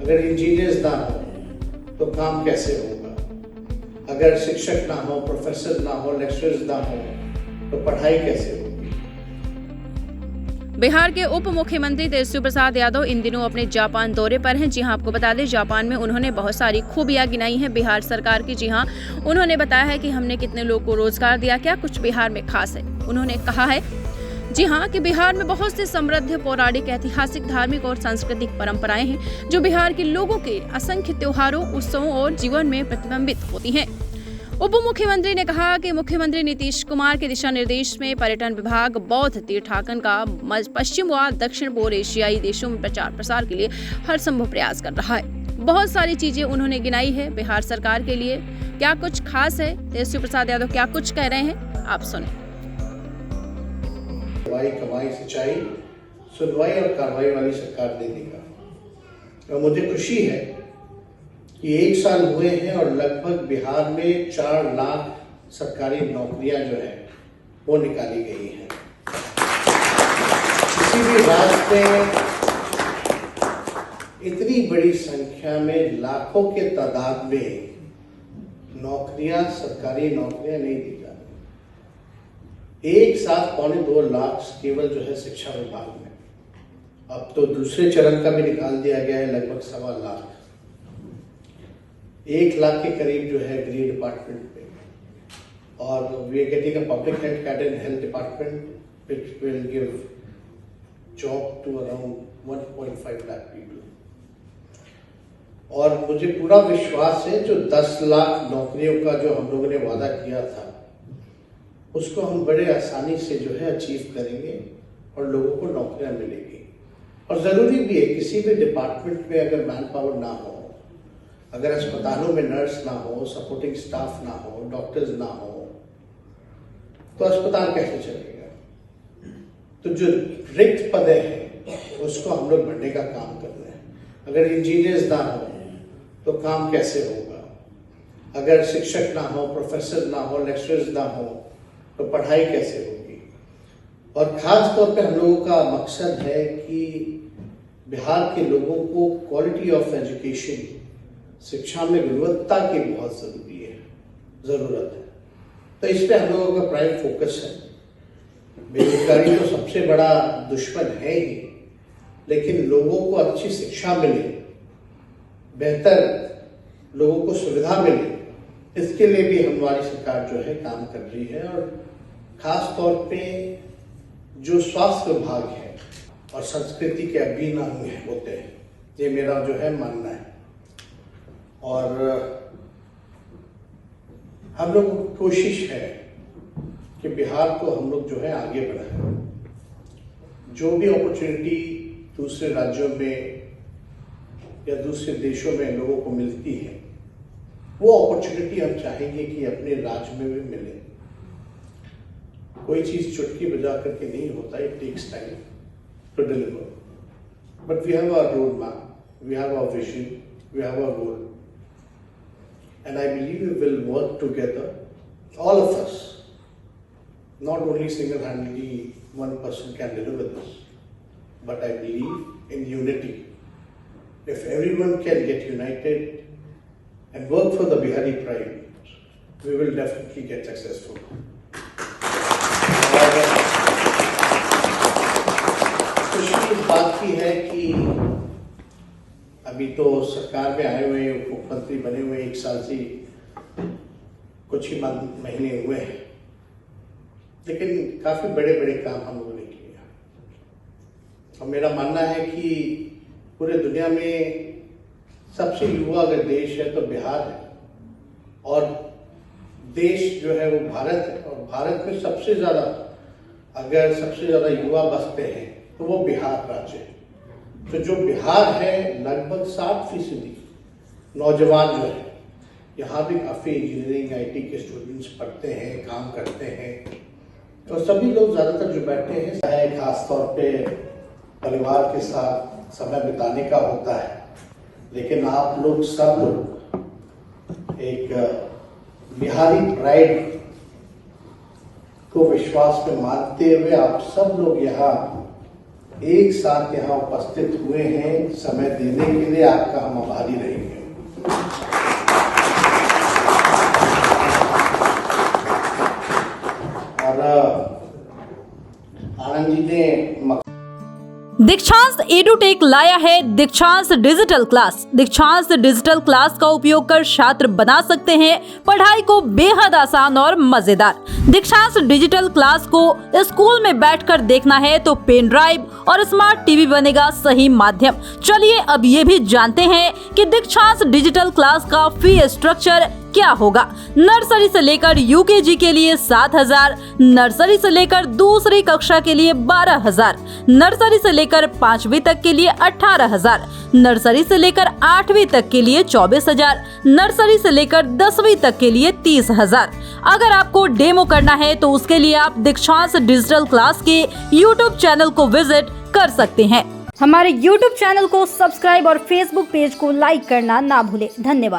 अगर इंजीनियर्स ना हो तो काम कैसे होगा? अगर शिक्षक ना हो, प्रोफेसर ना हो, लेक्चरर्स ना हो तो पढ़ाई कैसे होगी? बिहार के उप मुख्यमंत्री तेजस्वी प्रसाद यादव इन दिनों अपने जापान दौरे पर हैं। जी हां, आपको बता दें जापान में उन्होंने बहुत सारी खूबियां गिनाई हैं बिहार सरकार की। जी हां, उन्होंने बताया है कि हमने कितने लोगों को रोजगार दिया, क्या कुछ बिहार में खास है। उन्होंने कहा है जी हां कि बिहार में बहुत से समृद्ध पौराणिक, ऐतिहासिक, धार्मिक और सांस्कृतिक परंपराएं हैं जो बिहार के लोगों के असंख्य त्योहारों, उत्सवों और जीवन में प्रतिबिंबित होती हैं। उप मुख्यमंत्री ने कहा कि मुख्यमंत्री नीतीश कुमार के दिशा निर्देश में पर्यटन विभाग बौद्ध तीर्थाटन का पश्चिम व दक्षिण पूर्व एशियाई देशों में प्रचार प्रसार के लिए हर संभव प्रयास कर रहा है। बहुत सारी चीजें उन्होंने गिनाई है बिहार सरकार के लिए। क्या कुछ खास है, तेजस्वी प्रसाद यादव क्या कुछ कह रहे हैं, आप सुने। कमाई सिंचाई सुनवाई और कार्रवाई वाली सरकार दे देगा। और मुझे खुशी है कि 1 साल हुए हैं और लगभग बिहार में 4 लाख सरकारी नौकरियां जो है वो निकाली गई हैं। किसी भी राज्य में इतनी बड़ी संख्या में लाखों के तादाद में नौकरियां, सरकारी नौकरियां नहीं दी जाती। एक साथ 2.25 लाख केवल जो है शिक्षा विभाग में। अब तो दूसरे चरण का भी निकाल दिया गया है, लगभग 1.25 लाख। 1 लाख के करीब जो है गृह डिपार्टमेंट में, और we are getting a public health cadre in health department which will give job to around 1.5 lakh people. और मुझे पूरा विश्वास है जो 10 लाख नौकरियों का जो हम लोगों ने वादा किया था उसको हम बड़े आसानी से जो है अचीव करेंगे और लोगों को नौकरियां मिलेंगी। और ज़रूरी भी है, किसी भी डिपार्टमेंट में अगर मैन पावर ना हो, अगर अस्पतालों में नर्स ना हो, सपोर्टिंग स्टाफ ना हो, डॉक्टर्स ना हो, तो अस्पताल कैसे चलेगा? तो जो रिक्त पद हैं उसको हम लोग भरने का काम कर रहे हैं। अगर इंजीनियर्स ना हो तो काम कैसे होगा? अगर शिक्षक ना हो, प्रोफेसर ना हो, लेक्चरर्स ना हो तो पढ़ाई कैसे होगी? और खास तौर पे हम लोगों का मकसद है कि बिहार के लोगों को क्वालिटी ऑफ एजुकेशन, शिक्षा में गुणवत्ता की बहुत जरूरत है। तो इस पे हम लोगों का प्राइम फोकस है। बेरोजगारी तो सबसे बड़ा दुश्मन है ही, लेकिन लोगों को अच्छी शिक्षा मिले, बेहतर लोगों को सुविधा मिले, इसके लिए भी हमारी सरकार जो है काम कर रही है। और खास तौर पे जो स्वास्थ्य विभाग है और संस्कृति के अभिन्न अंग होते हैं, ये मेरा जो है मानना है। और हम लोगों की कोशिश है कि बिहार को हम लोग जो है आगे बढ़ाएं। जो भी अपॉर्चुनिटी दूसरे राज्यों में या दूसरे देशों में लोगों को मिलती है, वो अपॉर्चुनिटी हम चाहेंगे कि अपने राज्य में भी मिले। कोई चीज चुटकी बजा करके नहीं होता, it takes time to deliver. But we have our road map, we have our vision, we have our goal, and I believe we will work together, all of us, not only single-handedly one person can deliver this, but I believe in unity. If everyone can get united and work for the Bihari pride, we will definitely get successful. और खुशी इस बात की है कि अभी तो सरकार में आए हुए, मुख्यमंत्री बने हुए 1 साल से कुछ ही महीने हुए हैं, लेकिन काफी बड़े बड़े काम हम लोगों ने किए। और मेरा मानना है कि पूरे दुनिया में सबसे युवा अगर देश है तो बिहार है, और देश जो है वो भारत है। और भारत में सबसे ज्यादा युवा बसते हैं तो वो बिहार राज्य है। तो जो बिहार है, लगभग 60% नौजवान जो है, यहाँ भी काफी इंजीनियरिंग, IT के स्टूडेंट्स पढ़ते हैं, काम करते हैं। तो सभी लोग ज्यादातर जो बैठे हैं, खास तौर पे परिवार के साथ समय बिताने का होता है, लेकिन आप लोग सब लोग एक बिहारी प्राइड को विश्वास में मानते हुए आप सब लोग यहाँ एक साथ यहाँ उपस्थित हुए हैं समय देने के लिए, आपका हम आभारी रहेंगे। और आनंद जी ने दीक्षांत एडुटेक लाया है दीक्षांत डिजिटल क्लास। दीक्षांत डिजिटल क्लास का उपयोग कर छात्र बना सकते हैं पढ़ाई को बेहद आसान और मजेदार। दीक्षांत डिजिटल क्लास को स्कूल में बैठकर देखना है तो पेन ड्राइव और स्मार्ट टीवी बनेगा सही माध्यम। चलिए अब ये भी जानते हैं कि दीक्षांत डिजिटल क्लास का फी स्ट्रक्चर क्या होगा। नर्सरी से लेकर यूकेजी के लिए 7,000, नर्सरी से लेकर दूसरी कक्षा के लिए 12,000, नर्सरी से लेकर 5वीं तक के लिए 18,000, नर्सरी से लेकर 8वीं तक के लिए 24,000, नर्सरी से लेकर 10वीं तक के लिए 30,000। अगर आपको डेमो करना है तो उसके लिए आप दीक्षांत डिजिटल क्लास के यूट्यूब चैनल को विजिट कर सकते हैं। हमारे यूट्यूब चैनल को सब्सक्राइब और फेसबुक पेज को लाइक करना ना भूलें। धन्यवाद।